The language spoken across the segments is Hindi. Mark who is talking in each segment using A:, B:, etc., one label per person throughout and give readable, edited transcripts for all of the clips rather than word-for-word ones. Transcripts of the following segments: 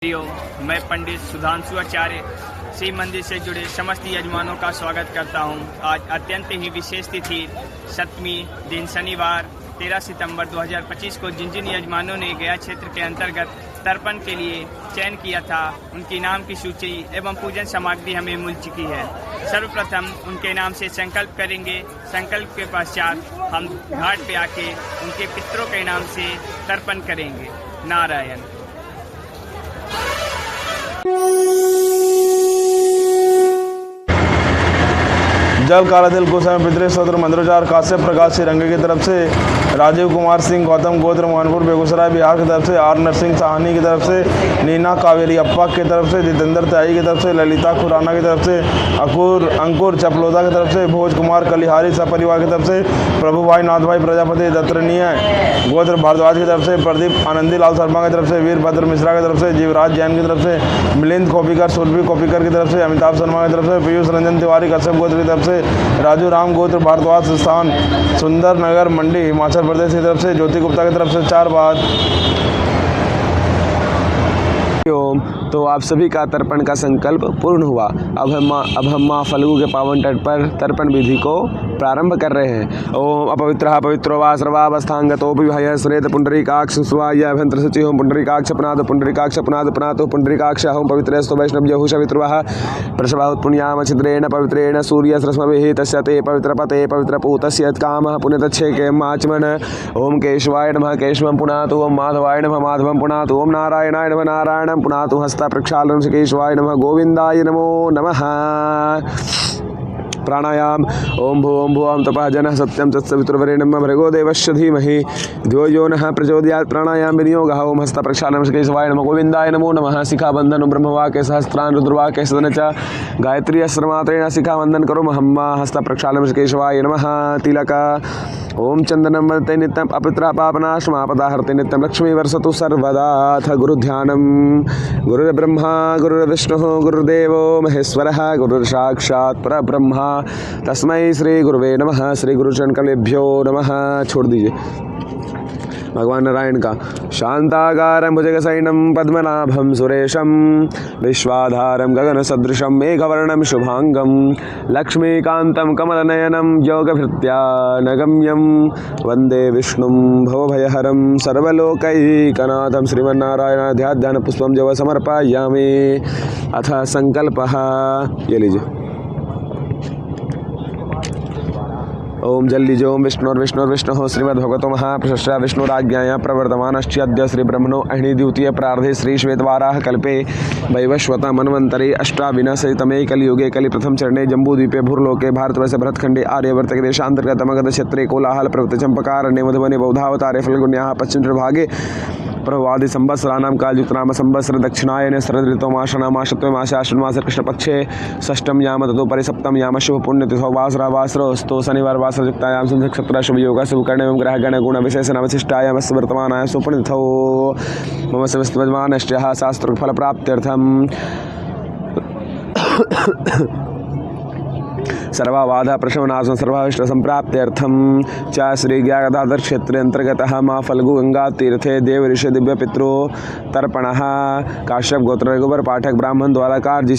A: मैं पंडित सुधांशु आचार्य शिव मंदिर से जुड़े समस्त यजमानों का स्वागत करता हूं। आज अत्यंत ही विशेष तिथि सप्तमी दिन शनिवार 13 सितंबर 2025 को जिन जिन यजमानों ने गया क्षेत्र के अंतर्गत तर्पण के लिए चयन किया था उनकी नाम की सूची एवं पूजन सामग्री हमें मिल चुकी है। सर्वप्रथम उनके नाम से संकल्प करेंगे। संकल्प के पश्चात हम घाट पे आके उनके पितरों के नाम से तर्पण करेंगे। नारायण।
B: जल कालातिल गोस्वामी पितृ स्तोत्र मंत्रोच्चार काश्यप प्रकाश श्रीरंग की तरफ से, राजीव कुमार सिंह गौतम गोत्र मोहनपुर बेगूसराय बिहार की तरफ से, आर नरसिंह साहनी की तरफ से, नीना कावेरी अप्पा की तरफ से, जितेंद्र त्याई की तरफ से, ललिता खुराना की तरफ से, अंकुर चपलोदा की तरफ से, भोज कुमार कलिहारी सपरिवार की तरफ से, प्रभु भाई नाथ भाई प्रजापति दत्तरणीय गोत्र भारद्वाज की तरफ से, प्रदीप आनंदी लाल शर्मा की तरफ से, वीरभद्र मिश्रा की तरफ से, जीवराज जैन की तरफ से, मिलिंद कोपिकर सुरभि कोपिकर की तरफ से, अमिताभ शर्मा की तरफ से, पीयूष रंजन तिवारी कश्यप गोत्र की तरफ से, राजू राम गोत्र भारद्वाज स्थान सुंदर नगर मंडी हिमाचल प्रदेश की तरफ से, ज्योति गुप्ता की तरफ से 4 बार।
C: तो आप सभी का तर्पण का संकल्प पूर्ण हुआ। अब हम माँ फल्गु के पावन तट पर तर्पण विधि को प्रारंभ कर रहे हैं। ओम अपवित्रः पवित्रो वा सर्वावस्थांगतोऽपि भयः श्रेत पुंडरीकाक्ष स्वाय अभ्यंतर शुचि ओम पुंडरीकाक्ष पुनाद पुंडरीकाक्ष ओम पवित्रेस्तु वैष्णव्यः सवितृवः प्रसवाहुत पुण्याम छिद्रेण पवित्रेण सूर्यस्रश्मभिः तस्य ते पवित्रपते पवित्रपूतस्य कामः पुण्यतच्छेकेमाचमन। ओम केशवाय नमः केशवं पुनातु, ओम माधवाय नमः माधवं पुनातु, ओम नारायणाय नमः नारायणं पुनातु, हस्ता प्रक्षालनं केशवाय नमः गोविंदाय नमो नमः। प्राणायाम। ओम भुवं तपः जनः सत्यं तत्सवितुर्वरेण्यं भर्गो देवस्य धीमहि धियो यो नः प्रचोदयात्। प्राणायाम विनियोगः। ओम हस्त प्रक्षालनं केशवाय नमः गोविंदाय नमो नमः। शिखाबंधन ब्रह्मवाक्य सहस्त्रान् रुद्रवाक्य सदन च गायत्री अस्त्रमात्रेण शिखाबंधन करो महम्मा। हस्त प्रक्षालनं केशवाय नमः। तिलक। ओम चंदनं वदते नित्यं अपवित्रः पापनाशमापदा हरते नित्यं लक्ष्मी वर्षतु सर्वदा। अथ गुरुध्यानं। गुरुर्ब्रह्मा गुरुर्विष्णुः गुरुर्देवो महेश्वरः गुरुर्साक्षात् परब्रह्म तस्मै श्री गुरुवे नमः। श्री गुरुचरण कलेभ्यो नमः। छोड़ दीजिए भगवान नारायण का। शांताकारं भुजगशयनं पद्मनाभं सुरेशं विश्वाधारं गगनसदृशं मेघवर्णं शुभांगं लक्ष्मीकान्तं कमलनयनं योगभृत्यानगम्यं वन्दे विष्णुं भवभयहरं सर्वलोकैकनाथं श्रीमन्नारायणाध्यात्मपुष्पं जव समर्पयामि। अथ संकल्पः। ये लीजिए। ओम जल लीजिए। ओम विष्णुर्विष्णुः श्रीमद्भगवतो महाप्रशस्या विष्णुराज्ञाया प्रवर्तमानश्चाद्य श्री ब्रह्मणो अहिणी द्वितीय प्रार्धे श्री श्वेतवाराह कल्पे वैवस्वत मन्वन्तरे अष्टाविंशतितमे कलियुगे कलिप्रथम चरणे जम्बूद्वीपे भूर्लोके भारतवर्षे भरतखंडे आर्यवर्तके देशान्तर्गत मगध क्षेत्रे कोलाहल प्रवृत्ति चंपकारण्ये मधुबने बौधावतारे फल्गुन्याः पश्चिम प्रभागे प्रभवादि संवत्सराणां कालयुक्तनाम संवत्सर दक्षिणायने शरद ऋतुमाश्विनमास कृष्णपक्षे षष्ठम याम तदुपरि सप्तम याम शुभ पुण्यतिथौ वासरावासरोस्तु शनिवार वासरयुक्तायां नक्षत्र शुभ योग शुभकर्ण एवं ग्रहगण गुण विशेषण अवशिष्टायां वर्तमानायां सुपुण्यतिथौ मम समस्तयजमानश्च शास्त्रफल प्राप्त्यर्थं सर्वाबाधा प्रशमनाशं सर्वाभिष्ट संप्राप्त्यर्थं च श्री ज्ञागदाधर क्षेत्र अंतर्गत माँ फल्गु गंगा तीर्थे देव ऋषि दिव्य पितृ तर्पणः। काश्यप गोत्र रघुवर पाठक ब्राह्मण द्वारा कार्य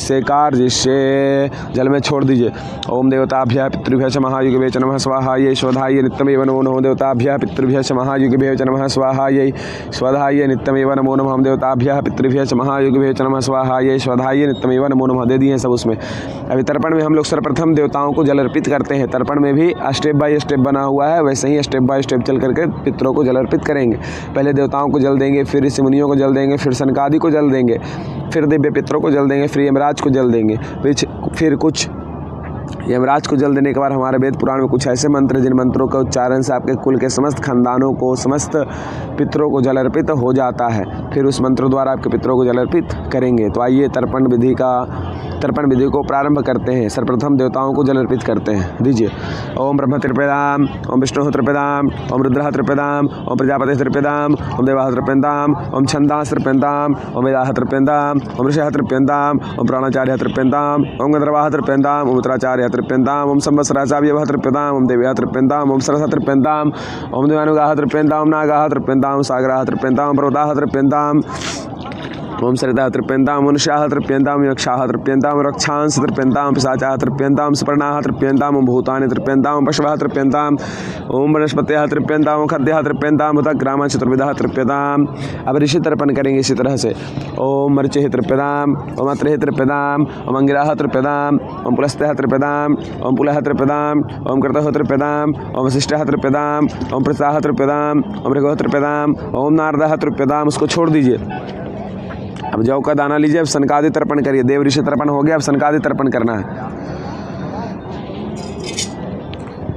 C: जल में छोड़ दीजिए। ओम देवताभ्यः पितृभ्यः च महायुगवे च नमः स्वाहायै स्वधायै नित्यमेव नमो नमः। देवताभ्यः पितृभ्यः च महायुगवे च नमः स्वाहायै स्वधायै नित्यमेव नमो नमः। हम देवताभ्यः पितृभ्यः च महायुगवे च नमः स्वाहायै स्वधायै नित्यमेव नमो नमः। दे दिए सब उसमें। अभी तर्पण में हम लोग सर्वप्रथम देवताओं को जल अर्पित करते हैं। तर्पण में भी स्टेप बाय स्टेप बना हुआ है, वैसे ही स्टेप बाय स्टेप चल करके पितरों को जल अर्पित करेंगे। पहले देवताओं को जल देंगे, फिर ऋषि मुनियों को जल देंगे, फिर सनकादि को जल देंगे, फिर दिव्य पितरों को जल देंगे, फिर यमराज को जल देंगे, फिर कुछ यमराज को जल देने के बाद हमारे वेद पुराण में कुछ ऐसे मंत्र जिन मंत्रों के उच्चारण से आपके कुल के समस्त खानदानों को समस्त पितरों को जल अर्पित हो जाता है। फिर उस मंत्र द्वारा आपके पितरों को जल अर्पित करेंगे। तो आइए तर्पण विधि को प्रारंभ करते हैं। सर्वप्रथम देवताओं को जल अर्पित करते हैं। दीजिए। ओम ब्रह्म त्रिपेदाम, ओम विष्णु त्रिपेदाम, ओम रुद्र त्रिपेदाम, ओम प्रजापति त्रिपेदाम, ओम देवा त्रिपेदाम, ओम छंदा त्रिपेदाम, ओम वेदा त्रिपेदाम, ओम ऋषि त्रिपेदाम, ओम प्राणाचार्य त्रिपेदाम, ओम गंधर्वा त्रिपेदाम, ओम उत्तराचार्य त्रिपेदाम, ओम संवत्सराचार्य त्रिपेदाम, ओम देव्या त्रिपेदाम, ओम सरस त्रिपेदाम, ओम देवानुगाह त्रिपेदाम, ओम नागाह त्रिपेदाम, सागराह त्रिपेदाम, पर्वताः त्रिपेदाम, ओम सरिता तृप्यंताम मनुष्याः तृप्यंताम यक्षाः तृप्यंताम रक्षांस तृप्यंताम पिशाचाः तृप्यंताम सुपर्णाः तृप्यंताम भूतानि तृप्यंताम पशवः तृप्यंताम ओम वनस्पतयः तृप्यंताम खद्यः तृप्यंताम उत ग्राम चतुर्विधः तृप्यताम। अब ऋषि तर्पण करेंगे इसी तरह से। ओम मर्चिः तृप्यताम ओम अत्रिः तृप्यताम ओम अंगिराः तृप्यताम ओम पुलस्त्यः तृप्यताम ओम पुलः तृप्यताम ओम क्रतुः तृप्यताम ओम वसिष्ठः तृप्यताम ओम प्रसाः तृप्यताम ओम भृगुः तृप्यताम ओम नारदः तृप्यताम। उसको छोड़ दीजिए। अब जौ का दाना लीजिए। अब सनकादि तर्पण करिए। देव ऋषि तर्पण हो गया, अब सनकादि तर्पण करना है।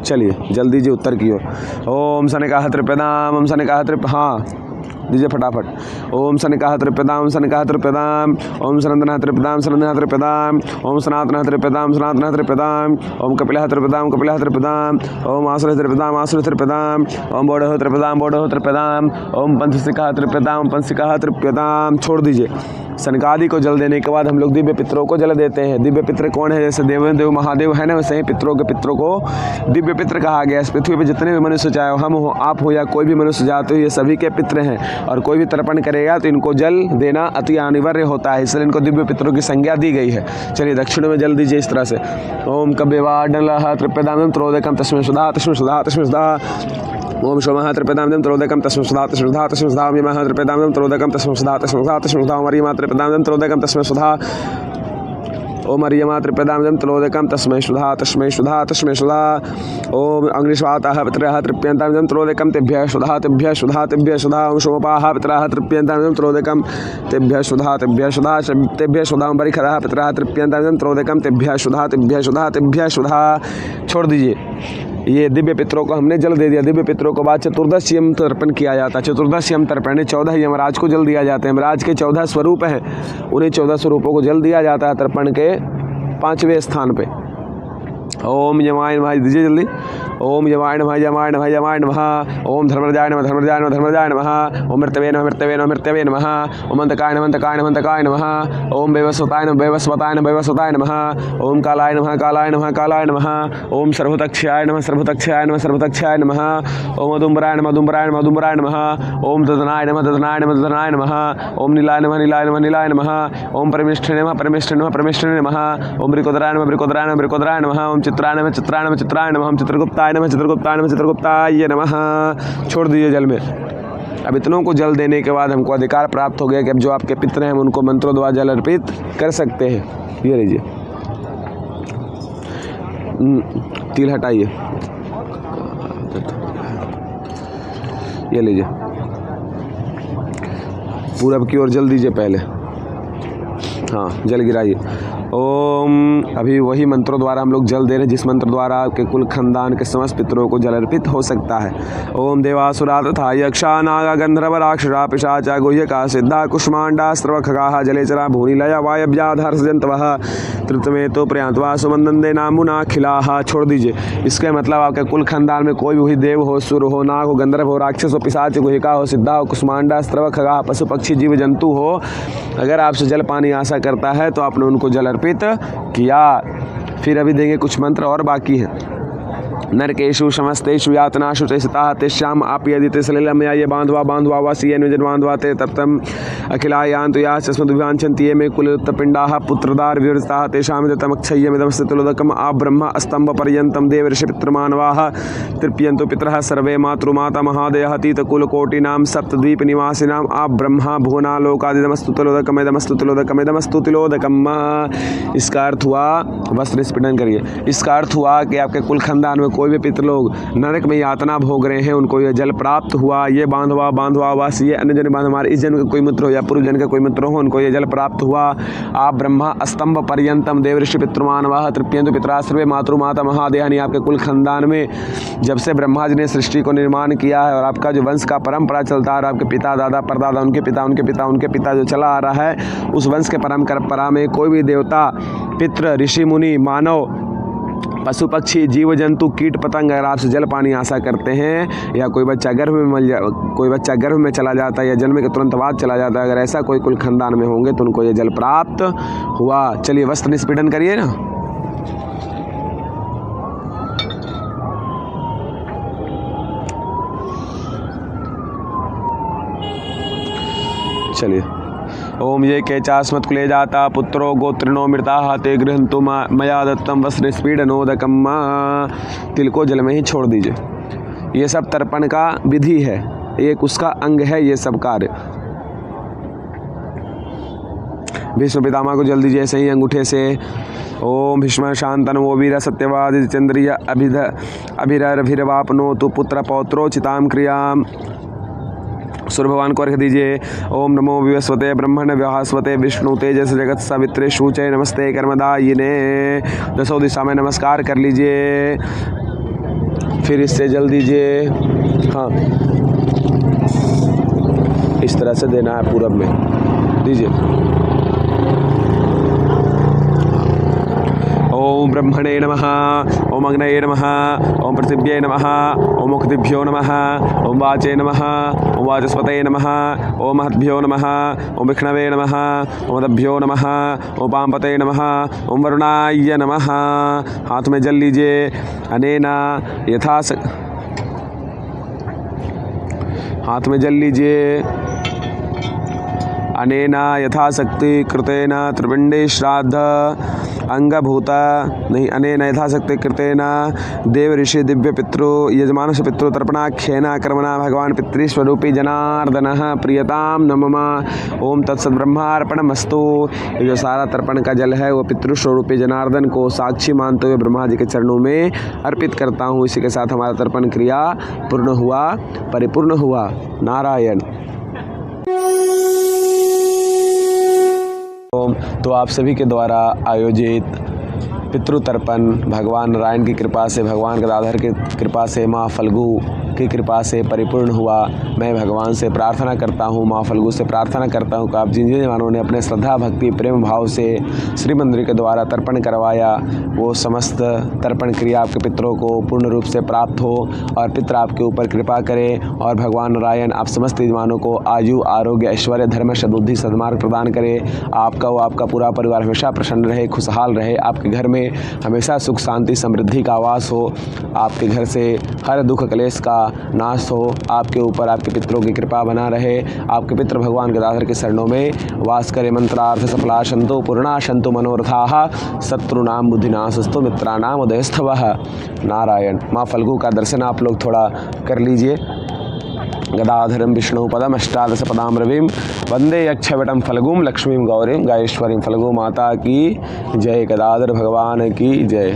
C: चलिए जल्दी दीजिए उत्तर की ओर। ओम सनकाः तृप्यताम ओम सनकाः हाँ दीजिए फटाफट। ओम सनकाः तृप्यताम सनकाः तृप्यताम ओम सनंदनः तृप्यताम सनंदनः तृप्यताम ओम सनातनः तृप्यताम सनातनः तृप्यताम ओम कपिलः तृप्यताम कपिलः तृप्यताम ओम आसुरः तृप्यताम आसुरः तृप्यताम ओम बोडः तृप्यताम बोडः तृप्यताम ओम पंचसिकाः तृप्यताम पंचसिकाः तृप्यताम। छोड़ दीजिए। सनकादि को जल देने के बाद हम लोग दिव्य पितरों को जल देते हैं। दिव्य पितर कौन है? जैसे देव महादेव है ना, वैसे ही पितरों के पितरों को दिव्य पितर कहा गया। इस पृथ्वी पर जितने भी मनुष्य, चाहे हम हो, आप हो या कोई भी मनुष्य जाते हो, ये सभी के पितर हैं। और कोई भी तर्पण करेगा तो इनको जल देना अति अनिवार्य होता है, इसलिए इनको दिव्य पितरों की संज्ञा दी गई है। चलिए दक्षिण में जल दीजिए इस तरह से। ओम कव्यवाडलः तृप्यताम त्रोदकम तस्मै सुधा तस्मै सुधा तस्मै सुधा। ओम सोमः तृप्यताम त्रोदकम तस्मै सुधा तस्मै सुधा तस्मै सुधा। ओम यमः तृप्यताम त्रोदकम तस्मै सुधा तस्मै सुधा तस्मै सुधा। ओम अर्यमा तृप्यताम त्रोदकम तस्मै सुधा। ओम अर्यमा तृप्यताम त्रोदकम तस्मै सुधा तस्मै सुधा तस्मै सुधा। ओम अग्निश्वाताः पितरः तृप्यन्ताम त्रोदकम तेभ्यः सुधा तेभ्यः सुधा तेभ्यः सुधा। ओम सोमपाः पितरः तृप्यन्ताम त्रोदकम तेभ्यः सुधा तेभ्यः सुधा तेभ्यः सुधा। ओम परिखरः पितरः तृप्यन्ताम त्रोदकम तेभ्यः सुधा तेभ्यः सुधा तेभ्यः सुधा। छोड़ दीजिए। ये दिव्य पितरों को हमने जल दे दिया। दिव्य पितरों को बाद चतुर्दश यम तर्पण किया जाता है। चतुर्दश यम तर्पण 14 यमराज को जल दिया जाता है। यमराज के 14 स्वरूप हैं, उन्हीं 14 स्वरूपों को जल दिया जाता है तर्पण के 5वें स्थान पे। ओम यमाय नमः दीजिए जल्दी। ओम यमाय नमः यमाय नमः यमाय नमः। ओम धर्मराजाय नमः धर्मराजाय नमः धर्मराजाय नमः। ओम मृत्यवे नमः मृत्यवे नमः मृत्यवे नमः। ओम अंतकाय नमः अंतकाय नमः अंतकाय नमः। ओम वैवस्वताय नमः वैवस्वताय नमः वैवस्वताय नमः। ओम कालाय नमः कालाय नमः कालाय नमः। ओम सर्वतक्षाय नमः सर्वतक्षाय नमः सर्वतक्षाय नमः। ओम अदुम्बराय नमः अदुम्बराय नमः अदुम्बराय नमः। ओम ददनाय नमः ददनाय नमः ददनाय नमः। ओम नीलाय नमः नीलाय नमः नीलाय नमः। ओम परमेष्ठिने नमः परमेष्ठिने नमः परमेष्ठिने नमः। ओम ब्रिकोदराय नमः ब्रिकोदराय नमः ब्रिकोदराय नमः। ओम चित्राय नमः चित्राय नमः चित्राय नमः। ओम चित्रगुप्ताय नमः चित्रगुप्ताय नमः चित्रगुप्ताय नमः। छोड़ दीजिए जल में। अब इतनों को जल देने के बाद हमको अधिकार प्राप्त हो गया कि अब जो आपके पितर हैं हम उनको मंत्रों द्वारा जल अर्पित कर सकते हैं। ये लीजिए, तिल हटाइए, ये लीजिए। पूरब की ओर जल दीजिए पहले। हाँ जल गिराइए। ओम अभी वही मंत्रों द्वारा हम लोग जल दे रहे हैं जिस मंत्र द्वारा आपके कुल खानदान के समस्त पितरों को जल अर्पित हो सकता है। ओम देवासुरा तथा यक्षा नागा गंधर्व राक्षसा पिशाचा गुह्यका सिद्धा कुष्मांडा स्रवखगाः जलेचरा भूनिलया वायव्याधर्षजन्तवः तृतमेतो प्रयान्तवा सुमंदे नामुना खिलाहा। छोड़ दीजिए। इसका मतलब आपके कुल खानदान में कोई भी देव हो, सुर हो, नाग हो, गंधर्व हो, राक्षस हो, पिशाच गुह्यका हो, सिद्धा हो, कुष्मांडा स्रवखगाः पशु पक्षी जीव जंतु हो, अगर आपसे जल पानी आशा करता है तो आपने उनको जल अर्पित किया। फिर अभी देंगे कुछ मंत्र और बाकी हैं। नरकेशु समस्तेषु यातनाशु चेसिताः तेषाम् आपि यदि ते सलिलमया ये बांधवा बांधवा वासी निजन बांधवा ते तप्तम अखिला यान्तु यास्मद्विवांछन्ति ये मे कुलपिंडाः पुत्रदार विवृताः तेषां तमक्षय्यमिदमस्ति तुलोदकम् आ ब्रह्म स्तंभ पर्यन्तं देव ऋषि पितृमानवाः तृप्यन्तु पितरः सर्वे मातृमाता महादयः तीतकुलकोटिनां सप्तद्वीप निवासिनाम् आ ब्रह्मा भुवनालोकादिदमस्तु तुलोदकमिदमस्तु तुलोदकमिदमस्तु तिलोदकम्। इसका अर्थ हुआ, वस्त्र स्फुटन करिए। इसका अर्थ हुआ कि आपके कुल खानदान में कोई भी पितर लोग नरक में यातना भोग रहे हैं, उनको यह जल प्राप्त हुआ। ये बांधवा बांधवा वास, ये अन्य जन बांध, हमारे इस जन का कोई मित्र हो या पूर्व जन का कोई मित्र हो, उनको यह जल प्राप्त हुआ। आप ब्रह्मा स्तंभ पर्यंतम देव ऋषि पितृमानवाः तृप्यन्तु पितरा सर्वे मातृमाता महादेहानि। आपके कुल खानदान में जब से ब्रह्मा जी ने सृष्टि को निर्माण किया है और आपका जो वंश का परंपरा चलता है और आपके पिता दादा परदादा उनके पिता उनके पिता उनके पिता जो चला आ रहा है, उस वंश के परंपरा में कोई भी देवता, पितृ, ऋषि मुनि, मानव, पशु पक्षी, जीव जंतु, कीट पतंग अगर आपसे जल पानी आशा करते हैं या कोई बच्चा गर्भ में चला जाता है या जन्म के तुरंत बाद चला जाता है, अगर ऐसा कोई कुल खानदान में होंगे तो उनको ये जल प्राप्त हुआ। चलिए वस्त्र निष्पीडन करिए ना। चलिए ओम ये केचास्मत् कुले जाता पुत्रो गोत्रिणो मृता ते गृहन्तु मया दत्तम वस्त्र स्पीडनोदकम। तिल को जल में ही छोड़ दीजिए। ये सब तर्पण का विधि है, एक उसका अंग है ये सब कार्य। भीष्म पितामह को जल दीजिए ऐसे ही अंगूठे से। ओम भीष्म शांतनु वीर सत्यवादी चंद्रिय अभिरवापनो तु पुत्र पौत्रो चिताम क्रियाम। सूर्य भगवान को रख दीजिए। ओम नमो विवस्वते ब्रह्मण व्याहस्वते विष्णु तेजस जगत सवित्रे शुचे नमस्ते कर्मदायिने। दसों दिशा में नमस्कार कर लीजिए, फिर इससे जल दीजिए। हाँ, इस तरह से देना है, पूरब में दीजिए। ओम ब्रह्मणे नमः, ओम अग्नये नमः, ओम पृथिव्यै नमः, ओम मुक्तिभ्यो नमः, ओम वाचे नमः, ओम वाचस्पतये नमः, ओम महद्भ्यो नमः, ओम विष्णवे नमः, ओम दभ्यो नमः, ओम पांपतये नमः, ओम वरुणाय नमः। हाथ में जल लीजिए। अनेना हाथ में जल लीजिए। अनेना यथाशक्ति कृतेन त्रिपिंडे श्राद्ध अंगभूता नहीं अनेना यथाशक्ति कृतेन देव ऋषि दिव्य पितृ यजमानस्य पितृ तर्पणाख्येन कर्मणा भगवान पितृस्वरूपी जनार्दनः प्रियताम नममा। ओम तत्सत ब्रह्मार्पणमस्तु। ये जो सारा तर्पण का जल है वो पितृस्वरूपी जनार्दन को साक्षी मानते हुए ब्रह्मा जी के चरणों में अर्पित करता हूँ। इसी के साथ हमारा तर्पण क्रिया पूर्ण हुआ, परिपूर्ण हुआ। नारायण। तो आप सभी के द्वारा आयोजित पितृतर्पण भगवान नारायण की कृपा से, भगवान गदाधर की कृपा से, माँ फल्गु की कृपा से परिपूर्ण हुआ। मैं भगवान से प्रार्थना करता हूँ, माँ फल्गु से प्रार्थना करता हूँ कि आप जिन जिन मानवों ने अपने श्रद्धा भक्ति प्रेम भाव से श्री मंदिर के द्वारा तर्पण करवाया वो समस्त तर्पण क्रिया आपके पितरों को पूर्ण रूप से प्राप्त हो और पितर आपके ऊपर कृपा करें और भगवान नारायण आप समस्त यजमानों को आयु आरोग्य ऐश्वर्य धर्म सद्बुद्धि सद्मार्ग प्रदान करें। आपका व आपका पूरा परिवार हमेशा प्रसन्न रहे, खुशहाल रहे। आपके घर में हमेशा सुख शांति समृद्धि का आवास हो। आपके घर से हर दुख क्लेश का नाश हो। आपके ऊपर आपके पितरों की कृपा बना रहे। आपके पितृ भगवान गदाधर के शरणों में वास करे। मंत्रार्थ सफला शंतु पूर्णा शंतु मनोरथाः शत्रुनाम बुद्धिनाशस्तु मित्राणाम उदयस्थवः। नारायण। माँ फल्गु का दर्शन आप लोग थोड़ा कर लीजिए। गदाधरम विष्णु पदम अष्टादश पदाम रविम वंदे यक्षवटम फल्गुम लक्ष्मीम गौरीम गायेश्वरीम। फल्गु माता की जय, गदाधर भगवान की जय।